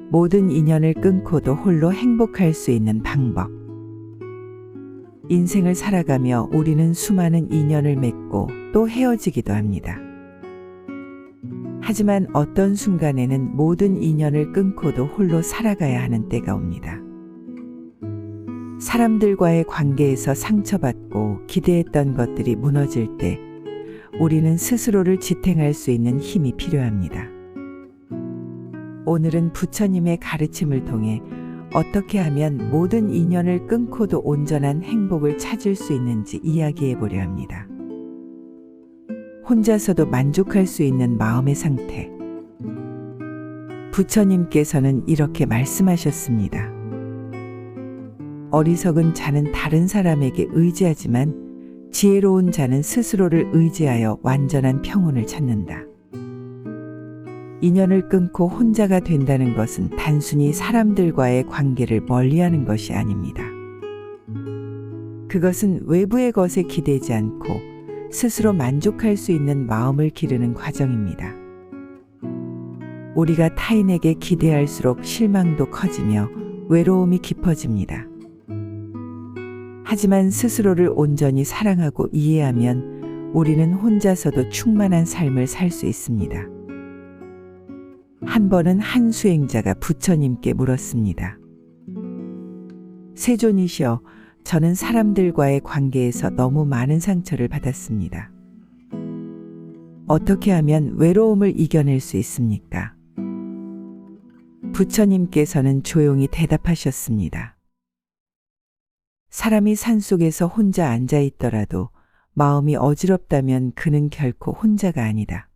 모든 인연을 끊고도 홀로 행복할 수 있는 방법. 인생을 살아가며 우리는 수많은 인연을 맺고 또 헤어지기도 합니다. 하지만 어떤 순간에는 모든 인연을 끊고도 홀로 살아가야 하는 때가 옵니다. 사람들과의 관계에서 상처받고 기대했던 것들이 무너질 때 우리는 스스로를 지탱할 수 있는 힘이 필요합니다. 오늘은 부처님의 가르침을 통해 어떻게 하면 모든 인연을 끊고도 온전한 행복을 찾을 수 있는지 이야기해 보려 합니다. 혼자서도 만족할 수 있는 마음의 상태. 부처님께서는 이렇게 말씀하셨습니다. 어리석은 자는 다른 사람에게 의지하지만 지혜로운 자는 스스로를 의지하여 완전한 평온을 찾는다. 인연을 끊고 혼자가 된다는 것은 단순히 사람들과의 관계를 멀리하는 것이 아닙니다. 그것은 외부의 것에 기대지 않고 스스로 만족할 수 있는 마음을 기르는 과정입니다. 우리가 타인에게 기대할수록 실망도 커지며 외로움이 깊어집니다. 하지만 스스로를 온전히 사랑하고 이해하면 우리는 혼자서도 충만한 삶을 살 수 있습니다. 한 번은 한 수행자가 부처님께 물었습니다. 세존이시여, 저는 사람들과의 관계에서 너무 많은 상처를 받았습니다. 어떻게 하면 외로움을 이겨낼 수 있습니까? 부처님께서는 조용히 대답하셨습니다. 사람이 산속에서 혼자 앉아 있더라도 마음이 어지럽다면 그는 결코 혼자가 아니다.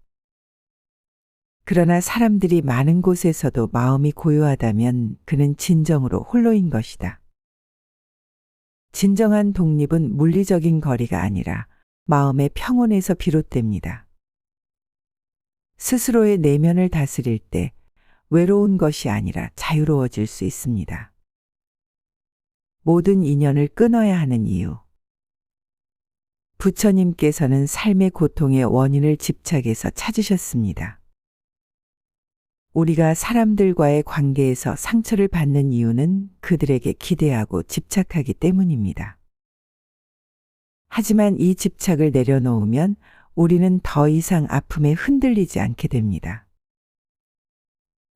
그러나 사람들이 많은 곳에서도 마음이 고요하다면 그는 진정으로 홀로인 것이다. 진정한 독립은 물리적인 거리가 아니라 마음의 평온에서 비롯됩니다. 스스로의 내면을 다스릴 때 외로운 것이 아니라 자유로워질 수 있습니다. 모든 인연을 끊어야 하는 이유. 부처님께서는 삶의 고통의 원인을 집착해서 찾으셨습니다. 우리가 사람들과의 관계에서 상처를 받는 이유는 그들에게 기대하고 집착하기 때문입니다. 하지만 이 집착을 내려놓으면 우리는 더 이상 아픔에 흔들리지 않게 됩니다.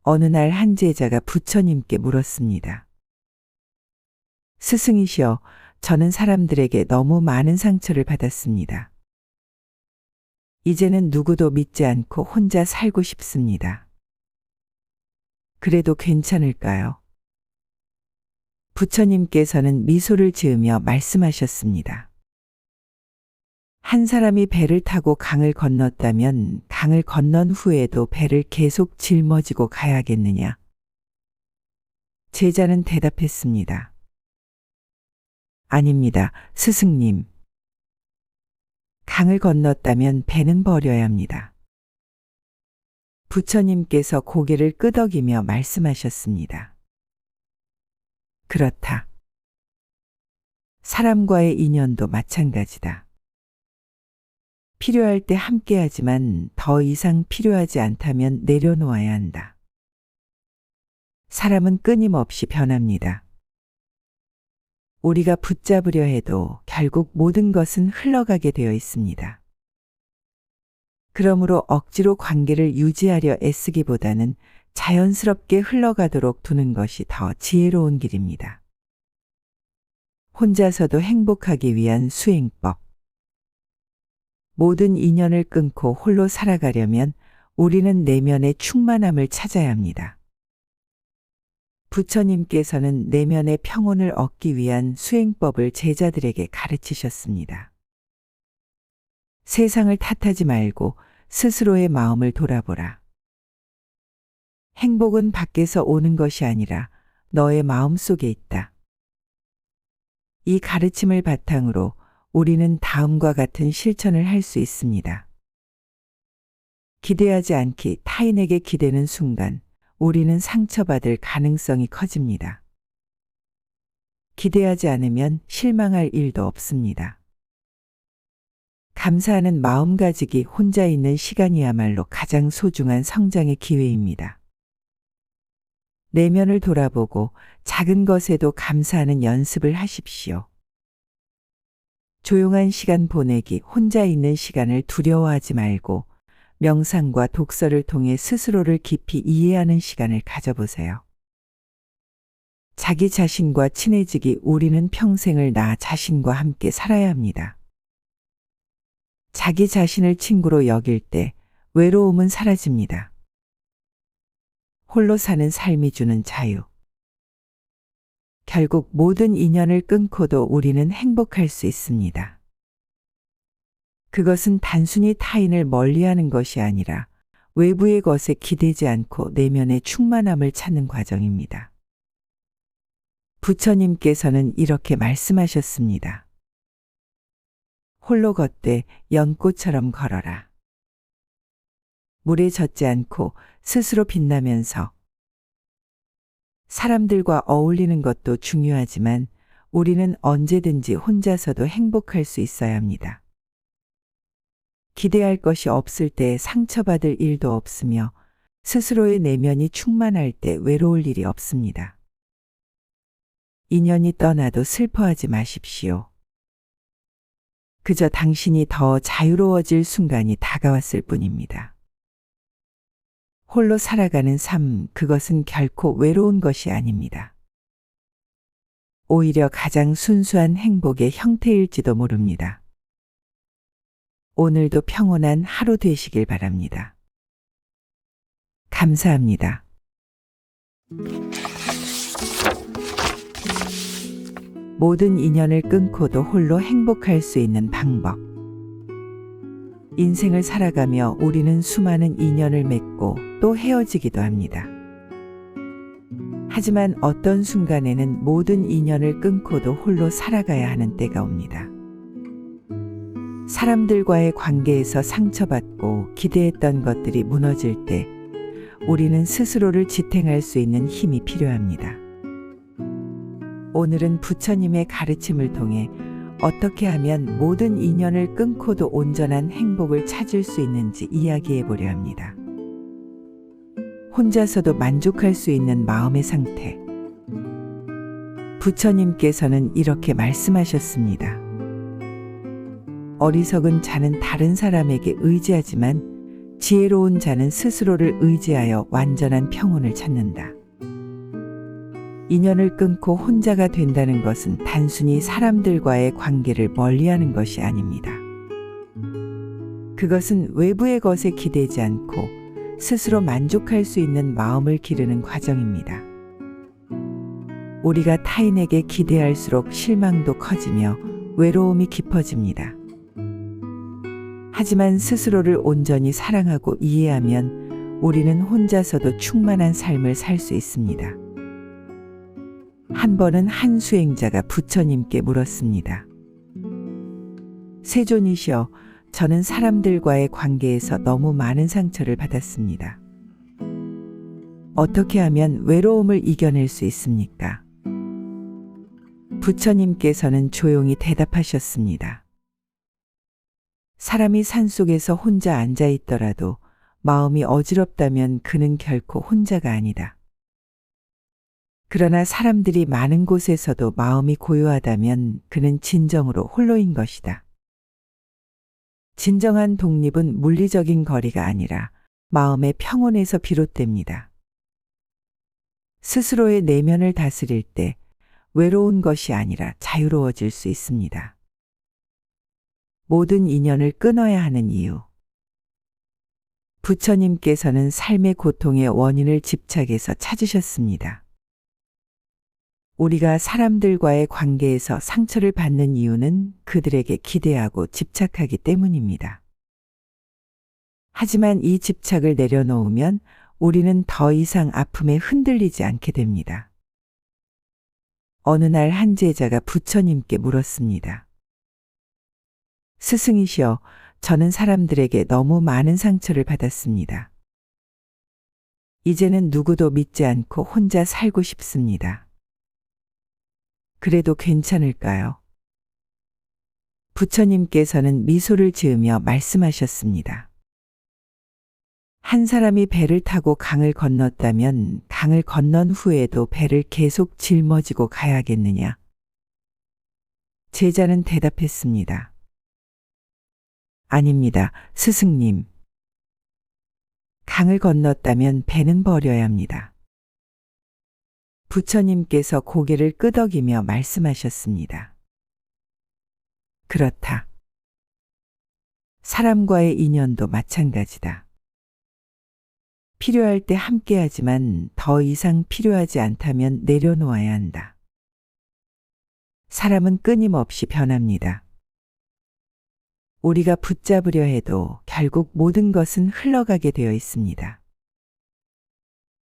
어느 날 한 제자가 부처님께 물었습니다. 스승이시여, 저는 사람들에게 너무 많은 상처를 받았습니다. 이제는 누구도 믿지 않고 혼자 살고 싶습니다. 그래도 괜찮을까요? 부처님께서는 미소를 지으며 말씀하셨습니다. 한 사람이 배를 타고 강을 건넜다면 강을 건넌 후에도 배를 계속 짊어지고 가야겠느냐? 제자는 대답했습니다. 아닙니다, 스승님. 강을 건넜다면 배는 버려야 합니다. 부처님께서 고개를 끄덕이며 말씀하셨습니다. 그렇다. 사람과의 인연도 마찬가지다. 필요할 때 함께하지만 더 이상 필요하지 않다면 내려놓아야 한다. 사람은 끊임없이 변합니다. 우리가 붙잡으려 해도 결국 모든 것은 흘러가게 되어 있습니다. 그러므로 억지로 관계를 유지하려 애쓰기보다는 자연스럽게 흘러가도록 두는 것이 더 지혜로운 길입니다. 혼자서도 행복하기 위한 수행법. 모든 인연을 끊고 홀로 살아가려면 우리는 내면의 충만함을 찾아야 합니다. 부처님께서는 내면의 평온을 얻기 위한 수행법을 제자들에게 가르치셨습니다. 세상을 탓하지 말고 스스로의 마음을 돌아보라. 행복은 밖에서 오는 것이 아니라 너의 마음 속에 있다. 이 가르침을 바탕으로 우리는 다음과 같은 실천을 할 수 있습니다. 기대하지 않기 타인에게 기대는 순간 우리는 상처받을 가능성이 커집니다. 기대하지 않으면 실망할 일도 없습니다. 감사하는 마음 가지기 혼자 있는 시간이야말로 가장 소중한 성장의 기회입니다. 내면을 돌아보고 작은 것에도 감사하는 연습을 하십시오. 조용한 시간 보내기, 혼자 있는 시간을 두려워하지 말고 명상과 독서를 통해 스스로를 깊이 이해하는 시간을 가져보세요. 자기 자신과 친해지기, 우리는 평생을 나 자신과 함께 살아야 합니다. 자기 자신을 친구로 여길 때 외로움은 사라집니다. 홀로 사는 삶이 주는 자유. 결국 모든 인연을 끊고도 우리는 행복할 수 있습니다. 그것은 단순히 타인을 멀리하는 것이 아니라 외부의 것에 기대지 않고 내면의 충만함을 찾는 과정입니다. 부처님께서는 이렇게 말씀하셨습니다. 홀로 걷되 연꽃처럼 걸어라. 물에 젖지 않고 스스로 빛나면서. 사람들과 어울리는 것도 중요하지만 우리는 언제든지 혼자서도 행복할 수 있어야 합니다. 기대할 것이 없을 때 상처받을 일도 없으며 스스로의 내면이 충만할 때 외로울 일이 없습니다. 인연이 떠나도 슬퍼하지 마십시오. 그저 당신이 더 자유로워질 순간이 다가왔을 뿐입니다. 홀로 살아가는 삶, 그것은 결코 외로운 것이 아닙니다. 오히려 가장 순수한 행복의 형태일지도 모릅니다. 오늘도 평온한 하루 되시길 바랍니다. 감사합니다. 모든 인연을 끊고도 홀로 행복할 수 있는 방법. 인생을 살아가며 우리는 수많은 인연을 맺고 또 헤어지기도 합니다. 하지만 어떤 순간에는 모든 인연을 끊고도 홀로 살아가야 하는 때가 옵니다. 사람들과의 관계에서 상처받고 기대했던 것들이 무너질 때 우리는 스스로를 지탱할 수 있는 힘이 필요합니다. 오늘은 부처님의 가르침을 통해 어떻게 하면 모든 인연을 끊고도 온전한 행복을 찾을 수 있는지 이야기해 보려 합니다. 혼자서도 만족할 수 있는 마음의 상태. 부처님께서는 이렇게 말씀하셨습니다. 어리석은 자는 다른 사람에게 의지하지만 지혜로운 자는 스스로를 의지하여 완전한 평온을 찾는다. 인연을 끊고 혼자가 된다는 것은 단순히 사람들과의 관계를 멀리하는 것이 아닙니다. 그것은 외부의 것에 기대지 않고 스스로 만족할 수 있는 마음을 기르는 과정입니다. 우리가 타인에게 기대할수록 실망도 커지며 외로움이 깊어집니다. 하지만 스스로를 온전히 사랑하고 이해하면 우리는 혼자서도 충만한 삶을 살 수 있습니다. 한 번은 한 수행자가 부처님께 물었습니다. 세존이시여, 저는 사람들과의 관계에서 너무 많은 상처를 받았습니다. 어떻게 하면 외로움을 이겨낼 수 있습니까? 부처님께서는 조용히 대답하셨습니다. 사람이 산속에서 혼자 앉아 있더라도 마음이 어지럽다면 그는 결코 혼자가 아니다. 그러나 사람들이 많은 곳에서도 마음이 고요하다면 그는 진정으로 홀로인 것이다. 진정한 독립은 물리적인 거리가 아니라 마음의 평온에서 비롯됩니다. 스스로의 내면을 다스릴 때 외로운 것이 아니라 자유로워질 수 있습니다. 모든 인연을 끊어야 하는 이유. 부처님께서는 삶의 고통의 원인을 집착해서 찾으셨습니다. 우리가 사람들과의 관계에서 상처를 받는 이유는 그들에게 기대하고 집착하기 때문입니다. 하지만 이 집착을 내려놓으면 우리는 더 이상 아픔에 흔들리지 않게 됩니다. 어느 날 한 제자가 부처님께 물었습니다. 스승이시여, 저는 사람들에게 너무 많은 상처를 받았습니다. 이제는 누구도 믿지 않고 혼자 살고 싶습니다. 그래도 괜찮을까요? 부처님께서는 미소를 지으며 말씀하셨습니다. 한 사람이 배를 타고 강을 건넜다면 강을 건넌 후에도 배를 계속 짊어지고 가야겠느냐? 제자는 대답했습니다. 아닙니다, 스승님. 강을 건넜다면 배는 버려야 합니다. 부처님께서 고개를 끄덕이며 말씀하셨습니다. 그렇다. 사람과의 인연도 마찬가지다. 필요할 때 함께하지만 더 이상 필요하지 않다면 내려놓아야 한다. 사람은 끊임없이 변합니다. 우리가 붙잡으려 해도 결국 모든 것은 흘러가게 되어 있습니다.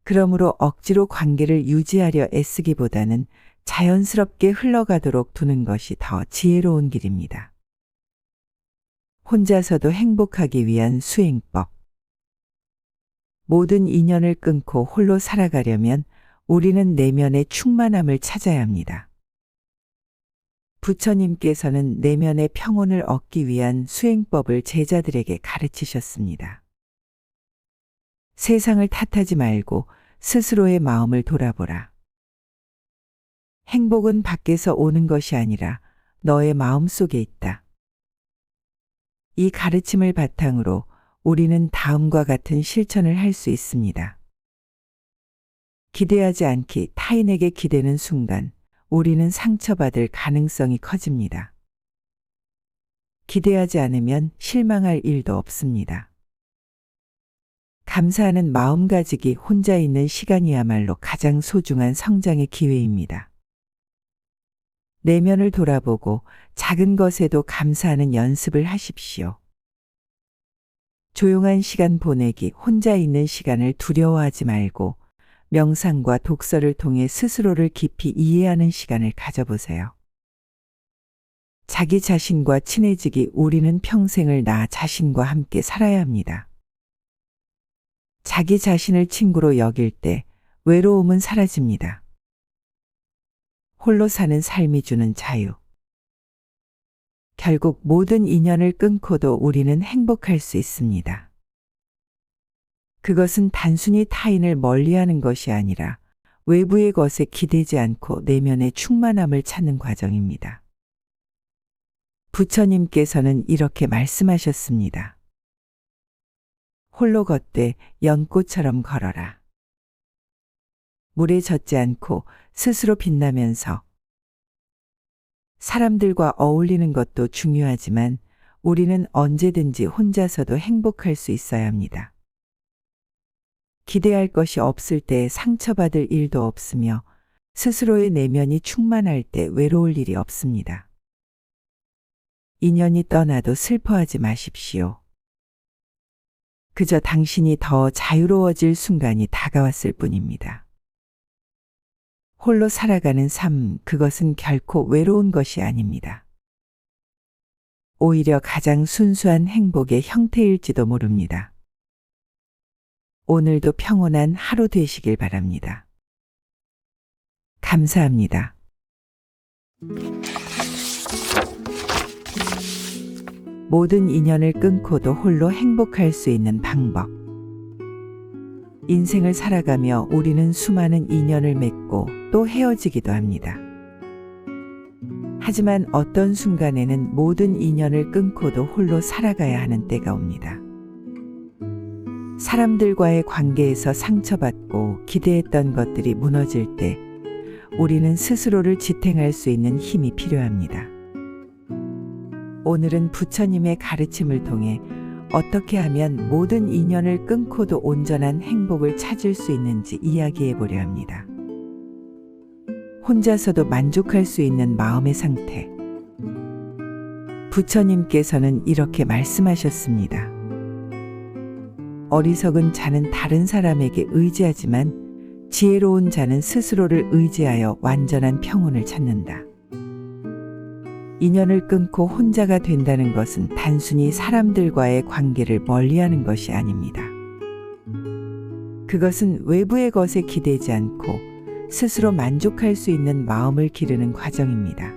그러므로 억지로 관계를 유지하려 애쓰기보다는 자연스럽게 흘러가도록 두는 것이 더 지혜로운 길입니다. 혼자서도 행복하기 위한 수행법. 모든 인연을 끊고 홀로 살아가려면 우리는 내면의 충만함을 찾아야 합니다. 부처님께서는 내면의 평온을 얻기 위한 수행법을 제자들에게 가르치셨습니다. 세상을 탓하지 말고 스스로의 마음을 돌아보라. 행복은 밖에서 오는 것이 아니라 너의 마음 속에 있다. 이 가르침을 바탕으로 우리는 다음과 같은 실천을 할 수 있습니다. 기대하지 않기 타인에게 기대는 순간 우리는 상처받을 가능성이 커집니다. 기대하지 않으면 실망할 일도 없습니다. 감사하는 마음 가지기 혼자 있는 시간이야말로 가장 소중한 성장의 기회입니다. 내면을 돌아보고 작은 것에도 감사하는 연습을 하십시오. 조용한 시간 보내기, 혼자 있는 시간을 두려워하지 말고 명상과 독서를 통해 스스로를 깊이 이해하는 시간을 가져보세요. 자기 자신과 친해지기 우리는 평생을 나 자신과 함께 살아야 합니다. 자기 자신을 친구로 여길 때 외로움은 사라집니다. 홀로 사는 삶이 주는 자유. 결국 모든 인연을 끊고도 우리는 행복할 수 있습니다. 그것은 단순히 타인을 멀리하는 것이 아니라 외부의 것에 기대지 않고 내면의 충만함을 찾는 과정입니다. 부처님께서는 이렇게 말씀하셨습니다. 홀로 걷되 연꽃처럼 걸어라. 물에 젖지 않고 스스로 빛나면서. 사람들과 어울리는 것도 중요하지만 우리는 언제든지 혼자서도 행복할 수 있어야 합니다. 기대할 것이 없을 때 상처받을 일도 없으며 스스로의 내면이 충만할 때 외로울 일이 없습니다. 인연이 떠나도 슬퍼하지 마십시오. 그저 당신이 더 자유로워질 순간이 다가왔을 뿐입니다. 홀로 살아가는 삶, 그것은 결코 외로운 것이 아닙니다. 오히려 가장 순수한 행복의 형태일지도 모릅니다. 오늘도 평온한 하루 되시길 바랍니다. 감사합니다. 모든 인연을 끊고도 홀로 행복할 수 있는 방법. 인생을 살아가며 우리는 수많은 인연을 맺고 또 헤어지기도 합니다. 하지만 어떤 순간에는 모든 인연을 끊고도 홀로 살아가야 하는 때가 옵니다. 사람들과의 관계에서 상처받고 기대했던 것들이 무너질 때 우리는 스스로를 지탱할 수 있는 힘이 필요합니다. 오늘은 부처님의 가르침을 통해 어떻게 하면 모든 인연을 끊고도 온전한 행복을 찾을 수 있는지 이야기해 보려 합니다. 혼자서도 만족할 수 있는 마음의 상태. 부처님께서는 이렇게 말씀하셨습니다. 어리석은 자는 다른 사람에게 의지하지만 지혜로운 자는 스스로를 의지하여 완전한 평온을 찾는다. 인연을 끊고 혼자가 된다는 것은 단순히 사람들과의 관계를 멀리하는 것이 아닙니다. 그것은 외부의 것에 기대지 않고 스스로 만족할 수 있는 마음을 기르는 과정입니다.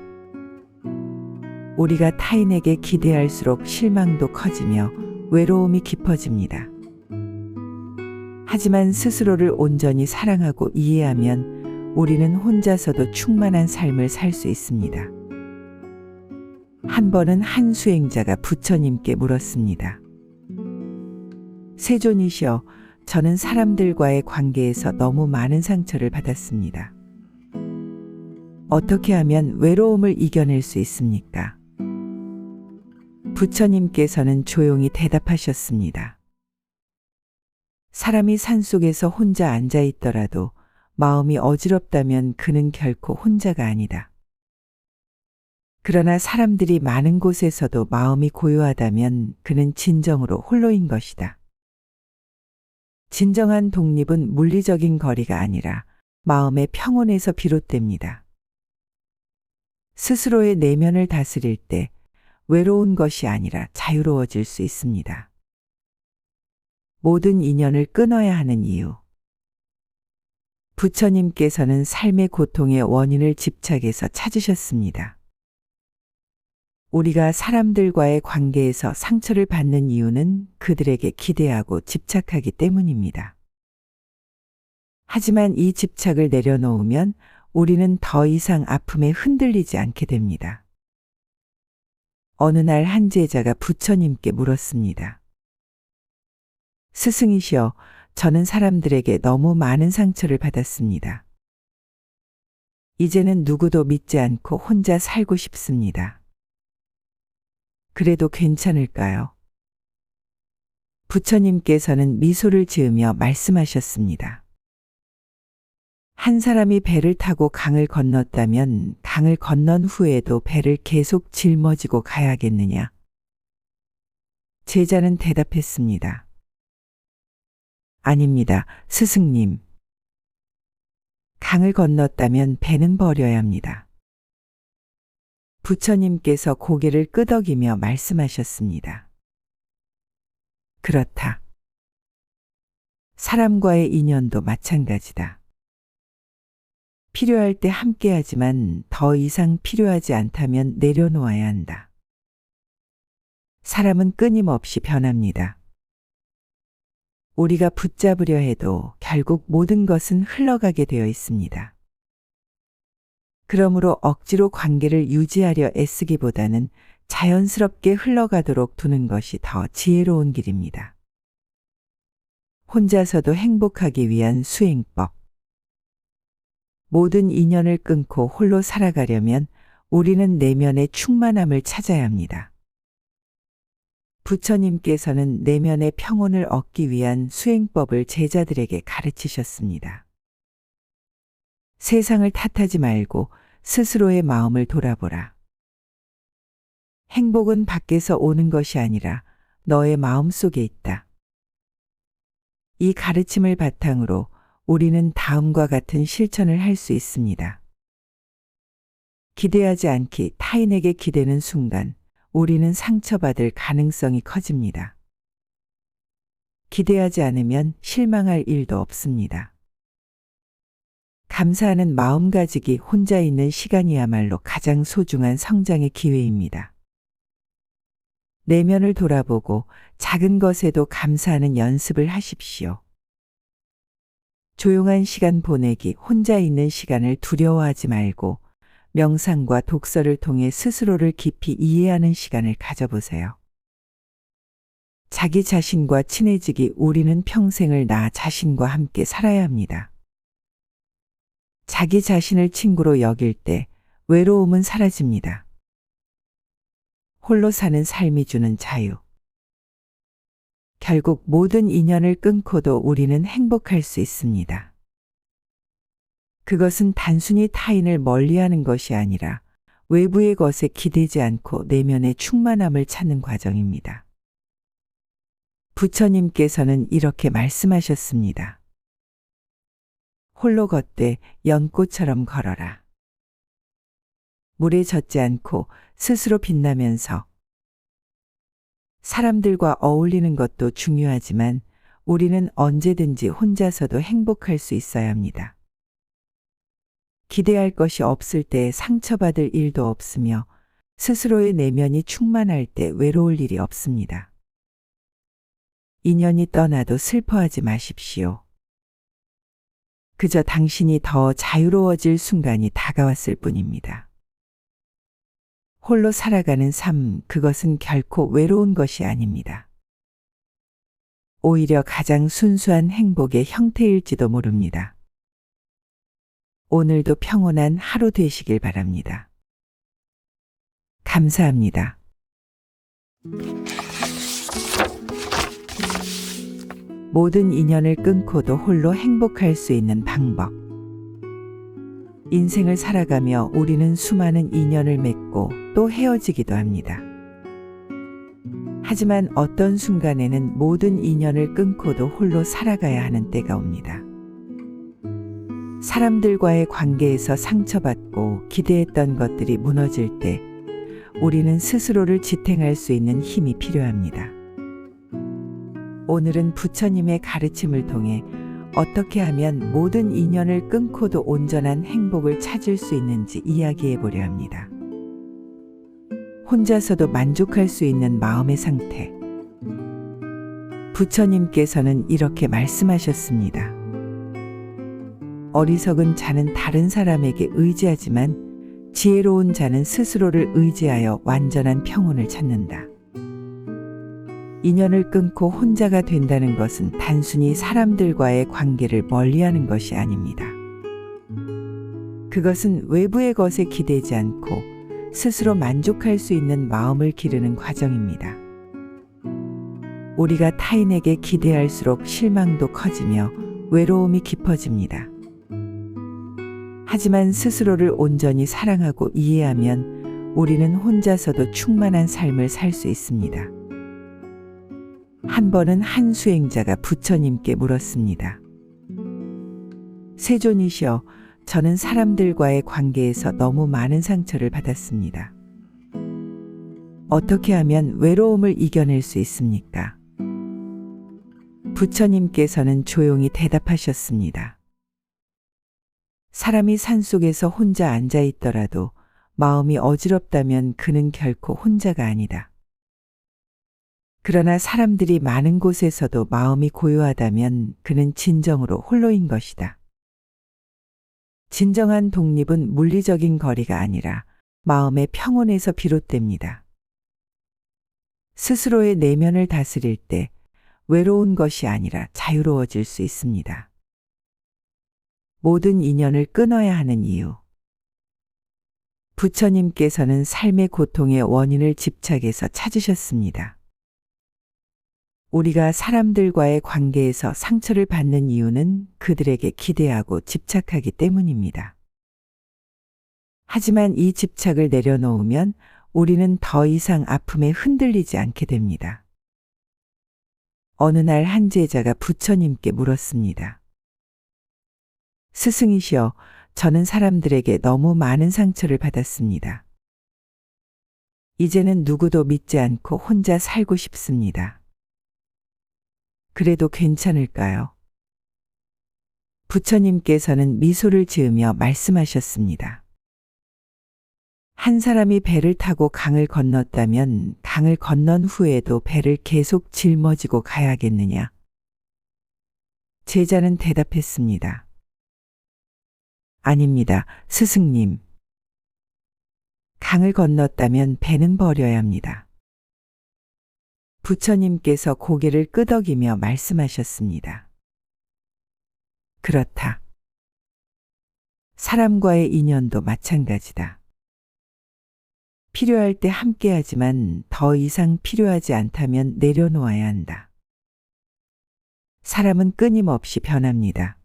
우리가 타인에게 기대할수록 실망도 커지며 외로움이 깊어집니다. 하지만 스스로를 온전히 사랑하고 이해하면 우리는 혼자서도 충만한 삶을 살 수 있습니다. 한 번은 한 수행자가 부처님께 물었습니다. 세존이시여, 저는 사람들과의 관계에서 너무 많은 상처를 받았습니다. 어떻게 하면 외로움을 이겨낼 수 있습니까? 부처님께서는 조용히 대답하셨습니다. 사람이 산속에서 혼자 앉아 있더라도 마음이 어지럽다면 그는 결코 혼자가 아니다. 그러나 사람들이 많은 곳에서도 마음이 고요하다면 그는 진정으로 홀로인 것이다. 진정한 독립은 물리적인 거리가 아니라 마음의 평온에서 비롯됩니다. 스스로의 내면을 다스릴 때 외로운 것이 아니라 자유로워질 수 있습니다. 모든 인연을 끊어야 하는 이유. 부처님께서는 삶의 고통의 원인을 집착해서 찾으셨습니다. 우리가 사람들과의 관계에서 상처를 받는 이유는 그들에게 기대하고 집착하기 때문입니다. 하지만 이 집착을 내려놓으면 우리는 더 이상 아픔에 흔들리지 않게 됩니다. 어느 날 한 제자가 부처님께 물었습니다. 스승이시여, 저는 사람들에게 너무 많은 상처를 받았습니다. 이제는 누구도 믿지 않고 혼자 살고 싶습니다. 그래도 괜찮을까요? 부처님께서는 미소를 지으며 말씀하셨습니다. 한 사람이 배를 타고 강을 건넜다면 강을 건넌 후에도 배를 계속 짊어지고 가야겠느냐? 제자는 대답했습니다. 아닙니다, 스승님. 강을 건넜다면 배는 버려야 합니다. 부처님께서 고개를 끄덕이며 말씀하셨습니다. 그렇다. 사람과의 인연도 마찬가지다. 필요할 때 함께하지만 더 이상 필요하지 않다면 내려놓아야 한다. 사람은 끊임없이 변합니다. 우리가 붙잡으려 해도 결국 모든 것은 흘러가게 되어 있습니다. 그러므로 억지로 관계를 유지하려 애쓰기보다는 자연스럽게 흘러가도록 두는 것이 더 지혜로운 길입니다. 혼자서도 행복하기 위한 수행법. 모든 인연을 끊고 홀로 살아가려면 우리는 내면의 충만함을 찾아야 합니다. 부처님께서는 내면의 평온을 얻기 위한 수행법을 제자들에게 가르치셨습니다. 세상을 탓하지 말고 스스로의 마음을 돌아보라. 행복은 밖에서 오는 것이 아니라 너의 마음 속에 있다. 이 가르침을 바탕으로 우리는 다음과 같은 실천을 할 수 있습니다. 기대하지 않기 타인에게 기대는 순간 우리는 상처받을 가능성이 커집니다. 기대하지 않으면 실망할 일도 없습니다. 감사하는 마음 가지기 혼자 있는 시간이야말로 가장 소중한 성장의 기회입니다. 내면을 돌아보고 작은 것에도 감사하는 연습을 하십시오. 조용한 시간 보내기, 혼자 있는 시간을 두려워하지 말고 명상과 독서를 통해 스스로를 깊이 이해하는 시간을 가져보세요. 자기 자신과 친해지기 우리는 평생을 나 자신과 함께 살아야 합니다. 자기 자신을 친구로 여길 때 외로움은 사라집니다. 홀로 사는 삶이 주는 자유. 결국 모든 인연을 끊고도 우리는 행복할 수 있습니다. 그것은 단순히 타인을 멀리하는 것이 아니라 외부의 것에 기대지 않고 내면의 충만함을 찾는 과정입니다. 부처님께서는 이렇게 말씀하셨습니다. 홀로 걷되 연꽃처럼 걸어라. 물에 젖지 않고 스스로 빛나면서. 사람들과 어울리는 것도 중요하지만 우리는 언제든지 혼자서도 행복할 수 있어야 합니다. 기대할 것이 없을 때 상처받을 일도 없으며 스스로의 내면이 충만할 때 외로울 일이 없습니다. 인연이 떠나도 슬퍼하지 마십시오. 그저 당신이 더 자유로워질 순간이 다가왔을 뿐입니다. 홀로 살아가는 삶, 그것은 결코 외로운 것이 아닙니다. 오히려 가장 순수한 행복의 형태일지도 모릅니다. 오늘도 평온한 하루 되시길 바랍니다. 감사합니다. 모든 인연을 끊고도 홀로 행복할 수 있는 방법. 인생을 살아가며 우리는 수많은 인연을 맺고 또 헤어지기도 합니다. 하지만 어떤 순간에는 모든 인연을 끊고도 홀로 살아가야 하는 때가 옵니다. 사람들과의 관계에서 상처받고 기대했던 것들이 무너질 때 우리는 스스로를 지탱할 수 있는 힘이 필요합니다. 오늘은 부처님의 가르침을 통해 어떻게 하면 모든 인연을 끊고도 온전한 행복을 찾을 수 있는지 이야기해 보려 합니다. 혼자서도 만족할 수 있는 마음의 상태. 부처님께서는 이렇게 말씀하셨습니다. 어리석은 자는 다른 사람에게 의지하지만 지혜로운 자는 스스로를 의지하여 완전한 평온을 찾는다. 인연을 끊고 혼자가 된다는 것은 단순히 사람들과의 관계를 멀리하는 것이 아닙니다. 그것은 외부의 것에 기대지 않고 스스로 만족할 수 있는 마음을 기르는 과정입니다. 우리가 타인에게 기대할수록 실망도 커지며 외로움이 깊어집니다. 하지만 스스로를 온전히 사랑하고 이해하면 우리는 혼자서도 충만한 삶을 살 수 있습니다. 한 번은 한 수행자가 부처님께 물었습니다. 세존이시여, 저는 사람들과의 관계에서 너무 많은 상처를 받았습니다. 어떻게 하면 외로움을 이겨낼 수 있습니까? 부처님께서는 조용히 대답하셨습니다. 사람이 산속에서 혼자 앉아 있더라도 마음이 어지럽다면 그는 결코 혼자가 아니다. 그러나 사람들이 많은 곳에서도 마음이 고요하다면 그는 진정으로 홀로인 것이다. 진정한 독립은 물리적인 거리가 아니라 마음의 평온에서 비롯됩니다. 스스로의 내면을 다스릴 때 외로운 것이 아니라 자유로워질 수 있습니다. 모든 인연을 끊어야 하는 이유. 부처님께서는 삶의 고통의 원인을 집착해서 찾으셨습니다. 우리가 사람들과의 관계에서 상처를 받는 이유는 그들에게 기대하고 집착하기 때문입니다. 하지만 이 집착을 내려놓으면 우리는 더 이상 아픔에 흔들리지 않게 됩니다. 어느 날 한 제자가 부처님께 물었습니다. 스승이시여, 저는 사람들에게 너무 많은 상처를 받았습니다. 이제는 누구도 믿지 않고 혼자 살고 싶습니다. 그래도 괜찮을까요? 부처님께서는 미소를 지으며 말씀하셨습니다. 한 사람이 배를 타고 강을 건넜다면 강을 건넌 후에도 배를 계속 짊어지고 가야겠느냐? 제자는 대답했습니다. 아닙니다, 스승님. 강을 건넜다면 배는 버려야 합니다. 부처님께서 고개를 끄덕이며 말씀하셨습니다. 그렇다. 사람과의 인연도 마찬가지다. 필요할 때 함께하지만 더 이상 필요하지 않다면 내려놓아야 한다. 사람은 끊임없이 변합니다.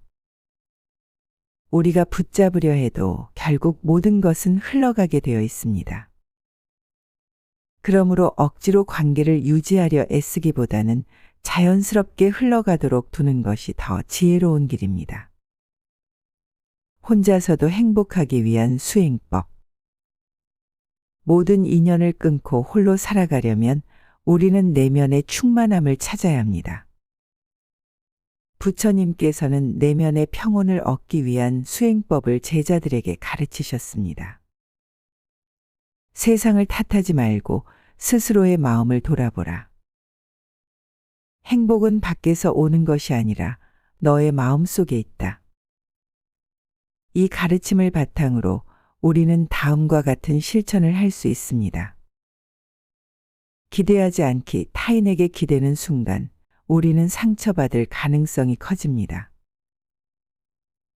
우리가 붙잡으려 해도 결국 모든 것은 흘러가게 되어 있습니다. 그러므로 억지로 관계를 유지하려 애쓰기보다는 자연스럽게 흘러가도록 두는 것이 더 지혜로운 길입니다. 혼자서도 행복하기 위한 수행법. 모든 인연을 끊고 홀로 살아가려면 우리는 내면의 충만함을 찾아야 합니다. 부처님께서는 내면의 평온을 얻기 위한 수행법을 제자들에게 가르치셨습니다. 세상을 탓하지 말고 스스로의 마음을 돌아보라. 행복은 밖에서 오는 것이 아니라 너의 마음 속에 있다. 이 가르침을 바탕으로 우리는 다음과 같은 실천을 할 수 있습니다. 기대하지 않기 타인에게 기대는 순간 우리는 상처받을 가능성이 커집니다.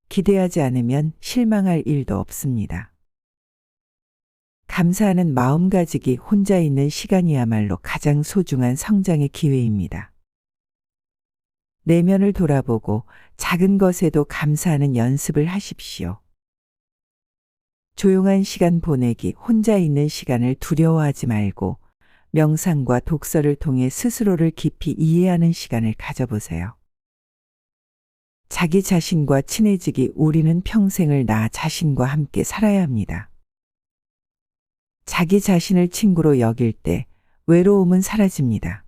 기대하지 않으면 실망할 일도 없습니다. 감사하는 마음 가지기 혼자 있는 시간이야말로 가장 소중한 성장의 기회입니다. 내면을 돌아보고 작은 것에도 감사하는 연습을 하십시오. 조용한 시간 보내기, 혼자 있는 시간을 두려워하지 말고 명상과 독서를 통해 스스로를 깊이 이해하는 시간을 가져보세요. 자기 자신과 친해지기 우리는 평생을 나 자신과 함께 살아야 합니다. 자기 자신을 친구로 여길 때 외로움은 사라집니다.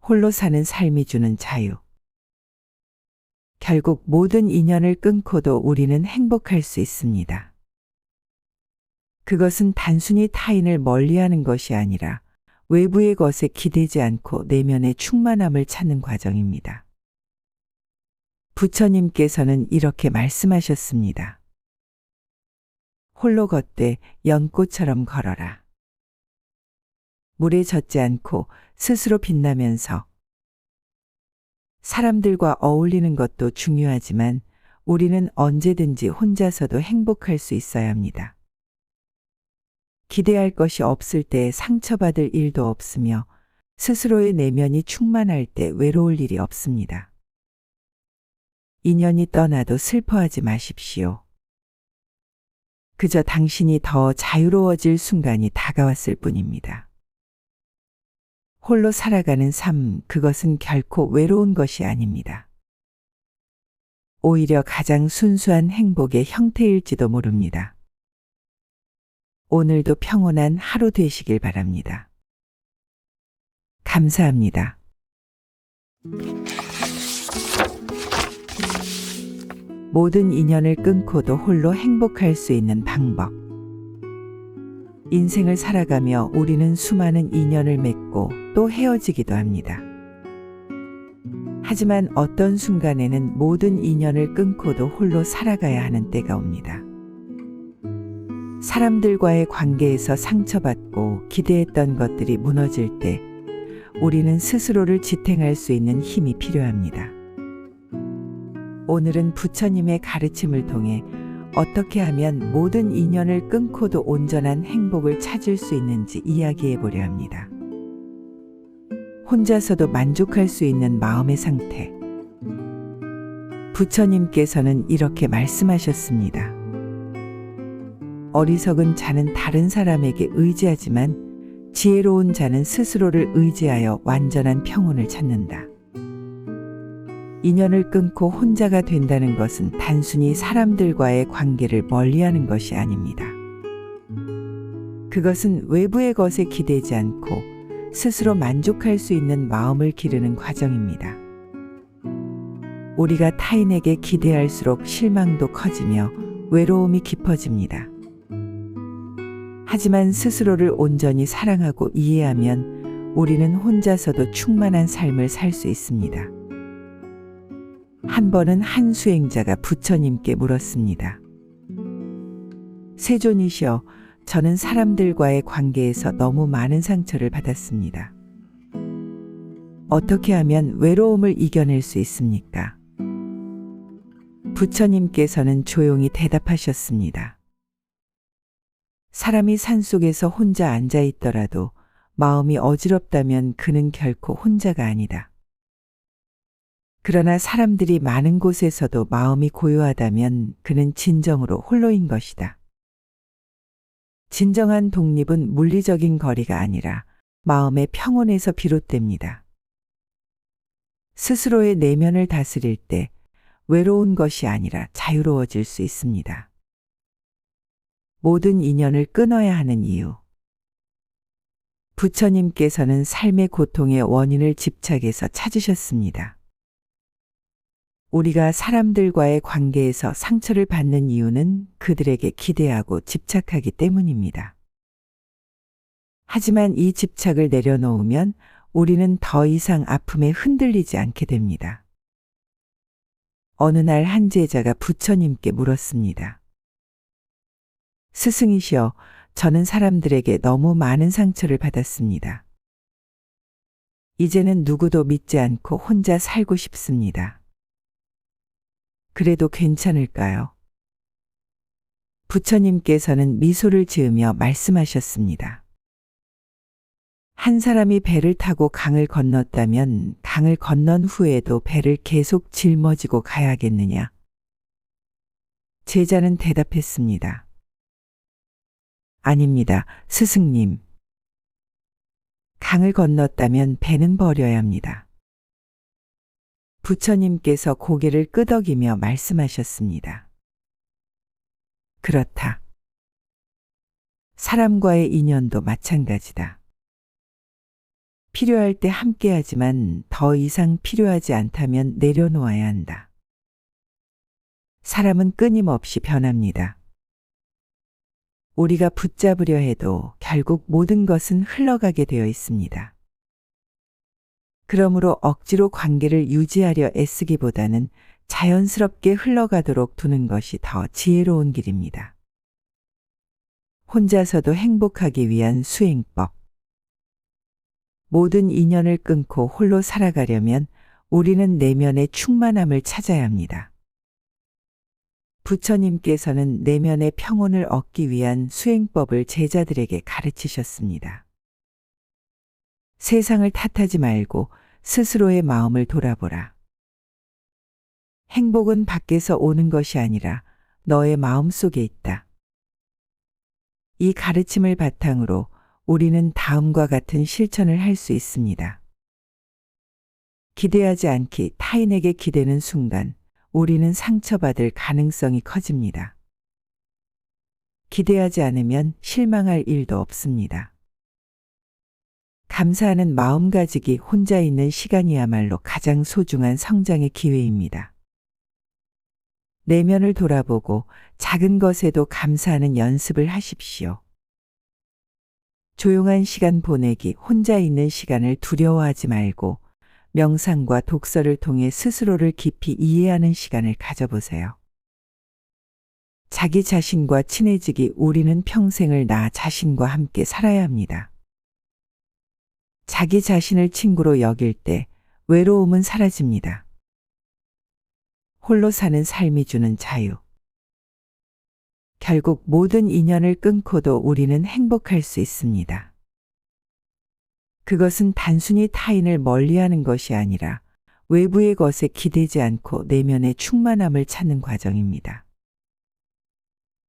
홀로 사는 삶이 주는 자유. 결국 모든 인연을 끊고도 우리는 행복할 수 있습니다. 그것은 단순히 타인을 멀리하는 것이 아니라 외부의 것에 기대지 않고 내면의 충만함을 찾는 과정입니다. 부처님께서는 이렇게 말씀하셨습니다. 홀로 걷되 연꽃처럼 걸어라. 물에 젖지 않고 스스로 빛나면서. 사람들과 어울리는 것도 중요하지만 우리는 언제든지 혼자서도 행복할 수 있어야 합니다. 기대할 것이 없을 때 상처받을 일도 없으며 스스로의 내면이 충만할 때 외로울 일이 없습니다. 인연이 떠나도 슬퍼하지 마십시오. 그저 당신이 더 자유로워질 순간이 다가왔을 뿐입니다. 홀로 살아가는 삶, 그것은 결코 외로운 것이 아닙니다. 오히려 가장 순수한 행복의 형태일지도 모릅니다. 오늘도 평온한 하루 되시길 바랍니다. 감사합니다. 모든 인연을 끊고도 홀로 행복할 수 있는 방법. 인생을 살아가며 우리는 수많은 인연을 맺고 또 헤어지기도 합니다. 하지만 어떤 순간에는 모든 인연을 끊고도 홀로 살아가야 하는 때가 옵니다. 사람들과의 관계에서 상처받고 기대했던 것들이 무너질 때 우리는 스스로를 지탱할 수 있는 힘이 필요합니다. 오늘은 부처님의 가르침을 통해 어떻게 하면 모든 인연을 끊고도 온전한 행복을 찾을 수 있는지 이야기해 보려 합니다. 혼자서도 만족할 수 있는 마음의 상태. 부처님께서는 이렇게 말씀하셨습니다. 어리석은 자는 다른 사람에게 의지하지만 지혜로운 자는 스스로를 의지하여 완전한 평온을 찾는다. 인연을 끊고 혼자가 된다는 것은 단순히 사람들과의 관계를 멀리하는 것이 아닙니다. 그것은 외부의 것에 기대지 않고 스스로 만족할 수 있는 마음을 기르는 과정입니다. 우리가 타인에게 기대할수록 실망도 커지며 외로움이 깊어집니다. 하지만 스스로를 온전히 사랑하고 이해하면 우리는 혼자서도 충만한 삶을 살 수 있습니다. 한 번은 한 수행자가 부처님께 물었습니다. 세존이시여, 저는 사람들과의 관계에서 너무 많은 상처를 받았습니다. 어떻게 하면 외로움을 이겨낼 수 있습니까? 부처님께서는 조용히 대답하셨습니다. 사람이 산속에서 혼자 앉아 있더라도 마음이 어지럽다면 그는 결코 혼자가 아니다. 그러나 사람들이 많은 곳에서도 마음이 고요하다면 그는 진정으로 홀로인 것이다. 진정한 독립은 물리적인 거리가 아니라 마음의 평온에서 비롯됩니다. 스스로의 내면을 다스릴 때 외로운 것이 아니라 자유로워질 수 있습니다. 모든 인연을 끊어야 하는 이유. 부처님께서는 삶의 고통의 원인을 집착해서 찾으셨습니다. 우리가 사람들과의 관계에서 상처를 받는 이유는 그들에게 기대하고 집착하기 때문입니다. 하지만 이 집착을 내려놓으면 우리는 더 이상 아픔에 흔들리지 않게 됩니다. 어느 날 한 제자가 부처님께 물었습니다. 스승이시여, 저는 사람들에게 너무 많은 상처를 받았습니다. 이제는 누구도 믿지 않고 혼자 살고 싶습니다. 그래도 괜찮을까요? 부처님께서는 미소를 지으며 말씀하셨습니다. 한 사람이 배를 타고 강을 건넜다면 강을 건넌 후에도 배를 계속 짊어지고 가야겠느냐? 제자는 대답했습니다. 아닙니다, 스승님. 강을 건넜다면 배는 버려야 합니다. 부처님께서 고개를 끄덕이며 말씀하셨습니다. 그렇다. 사람과의 인연도 마찬가지다. 필요할 때 함께하지만 더 이상 필요하지 않다면 내려놓아야 한다. 사람은 끊임없이 변합니다. 우리가 붙잡으려 해도 결국 모든 것은 흘러가게 되어 있습니다. 그러므로 억지로 관계를 유지하려 애쓰기보다는 자연스럽게 흘러가도록 두는 것이 더 지혜로운 길입니다. 혼자서도 행복하기 위한 수행법. 모든 인연을 끊고 홀로 살아가려면 우리는 내면의 충만함을 찾아야 합니다. 부처님께서는 내면의 평온을 얻기 위한 수행법을 제자들에게 가르치셨습니다. 세상을 탓하지 말고 스스로의 마음을 돌아보라. 행복은 밖에서 오는 것이 아니라 너의 마음 속에 있다. 이 가르침을 바탕으로 우리는 다음과 같은 실천을 할 수 있습니다. 기대하지 않기 타인에게 기대는 순간 우리는 상처받을 가능성이 커집니다. 기대하지 않으면 실망할 일도 없습니다. 감사하는 마음 가지기 혼자 있는 시간이야말로 가장 소중한 성장의 기회입니다. 내면을 돌아보고 작은 것에도 감사하는 연습을 하십시오. 조용한 시간 보내기, 혼자 있는 시간을 두려워하지 말고 명상과 독서를 통해 스스로를 깊이 이해하는 시간을 가져보세요. 자기 자신과 친해지기 우리는 평생을 나 자신과 함께 살아야 합니다. 자기 자신을 친구로 여길 때 외로움은 사라집니다. 홀로 사는 삶이 주는 자유. 결국 모든 인연을 끊고도 우리는 행복할 수 있습니다. 그것은 단순히 타인을 멀리하는 것이 아니라 외부의 것에 기대지 않고 내면의 충만함을 찾는 과정입니다.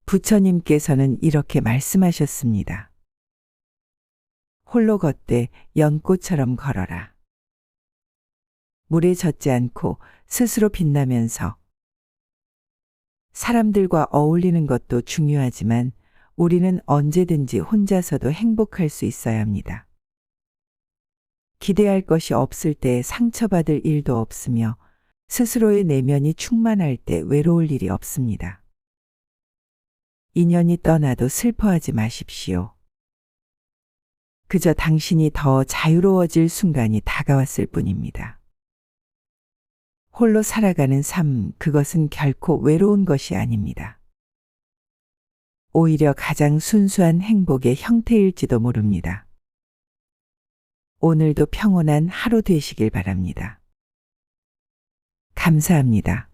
부처님께서는 이렇게 말씀하셨습니다. 홀로 걷되 연꽃처럼 걸어라. 물에 젖지 않고 스스로 빛나면서. 사람들과 어울리는 것도 중요하지만 우리는 언제든지 혼자서도 행복할 수 있어야 합니다. 기대할 것이 없을 때 상처받을 일도 없으며 스스로의 내면이 충만할 때 외로울 일이 없습니다. 인연이 떠나도 슬퍼하지 마십시오. 그저 당신이 더 자유로워질 순간이 다가왔을 뿐입니다. 홀로 살아가는 삶, 그것은 결코 외로운 것이 아닙니다. 오히려 가장 순수한 행복의 형태일지도 모릅니다. 오늘도 평온한 하루 되시길 바랍니다. 감사합니다.